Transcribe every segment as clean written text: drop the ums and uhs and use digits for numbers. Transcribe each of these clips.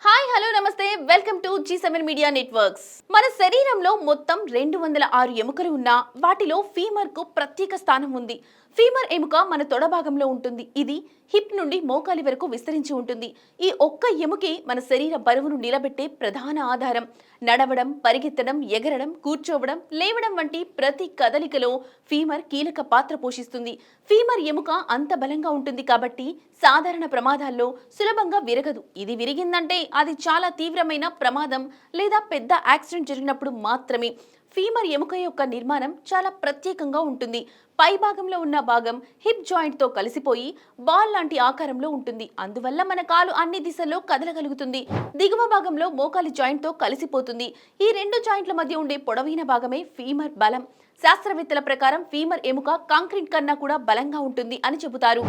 Hi hello నమస్తే welcome to G7 media networks. మన శరీరంలో మొత్తం 206 ఎముకలు ఉన్నా వాటిలో ఫీమర్ కు ప్రత్యేక స్థానం ఉంది. ఫీమర్ ఎముక మన తొడ భాగంలో ఉంటుంది. ఇది హిప్ నుండి మోకాలి వరకు విస్తరించి ఉంటుంది. ఈ ఒక్క ఎముకే మన శరీర బరువును నిలబెట్టే ప్రధాన ఆధారం. నడవడం, పరిగెత్తడం, ఎగరడం, కూర్చోవడం, లేవడం వంటి ప్రతి కదలికలో ఫీమర్ కీలక పాత్ర పోషిస్తుంది. ఫీమర్ ఎముక అంత బలంగా ఉంటుంది కాబట్టి సాధారణ ప్రమాదాల్లో సులభంగా విరగదు. ఇది విరిగిందంటే అది చాలా తీవ్రమైన ప్రమాదం లేదా పెద్ద యాక్సిడెంట్ జరిగినప్పుడు మాత్రమే. ఫీమర్ ఎముక యొక్క నిర్మాణం చాలా ప్రత్యేకంగా ఉంటుంది. పై భాగంలో ఉన్న భాగం హిప్ జాయింట్ తో కలిసిపోయి బాల్ లాంటి ఆకారంలో ఉంటుంది. అందువల్ల మన కాలు అన్ని దిశల్లో కదలగలుగుతుంది. దిగువ భాగంలో మోకాలి జాయింట్ తో కలిసిపోతుంది. ఈ రెండు జాయింట్ల మధ్య ఉండే పొడవైన భాగమే ఫీమర్ బలం. శాస్త్రవేత్తల ప్రకారం ఫీమర్ ఎముక కాంక్రీట్ కన్నా కూడా బలంగా ఉంటుంది అని చెబుతారు.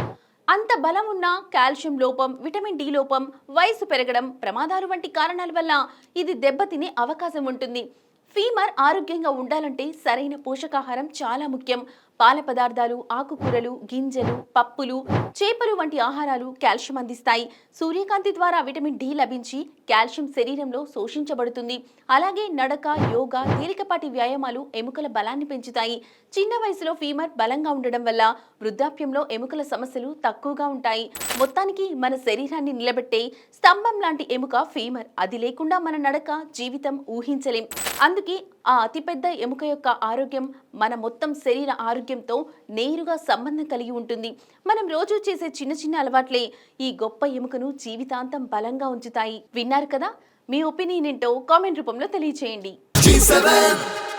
అంత బలం ఉన్న కాల్షియం లోపం, విటమిన్ డి లోపం, వయసు పెరగడం, ప్రమాదాలు వంటి కారణాల వల్ల ఇది దెబ్బతినే అవకాశం ఉంటుంది. ఫీమర్ ఆరోగ్యంగా ఉండాలంటే సరైన పోషకాహారం చాలా ముఖ్యం. పాల పదార్థాలు, ఆకుకూరలు, గింజలు, పప్పులు, చేపలు వంటి ఆహారాలు కాల్షియం అందిస్తాయి. సూర్యకాంతి ద్వారా విటమిన్ డి లభించి కాల్షియం శరీరంలో శోషించబడుతుంది. అలాగే నడక, యోగా, తేలికపాటి వ్యాయామాలు ఎముకల బలాన్ని పెంచుతాయి. చిన్న వయసులో ఫీమర్ బలంగా ఉండడం వల్ల వృద్ధాప్యంలో ఎముకల సమస్యలు తక్కువగా ఉంటాయి. మొత్తానికి మన శరీరాన్ని నిలబెట్టే స్తంభం లాంటి ఎముక ఫీమర్. అది లేకుండా మన నడక, జీవితం ఊహించలేం. అందుకే ఆ అతిపెద్ద ఎముక యొక్క ఆరోగ్యం మన మొత్తం శరీర ఆరోగ్యంతో నేరుగా సంబంధం కలిగి ఉంటుంది. మనం రోజు చేసే చిన్న చిన్న అలవాట్లే ఈ గొప్ప ఎముకను జీవితాంతం బలంగా ఉంచుతాయి. విన్నారు కదా? మీ ఒపీనియన్ ఏంటో కామెంట్ రూపంలో తెలియచేయండి. G7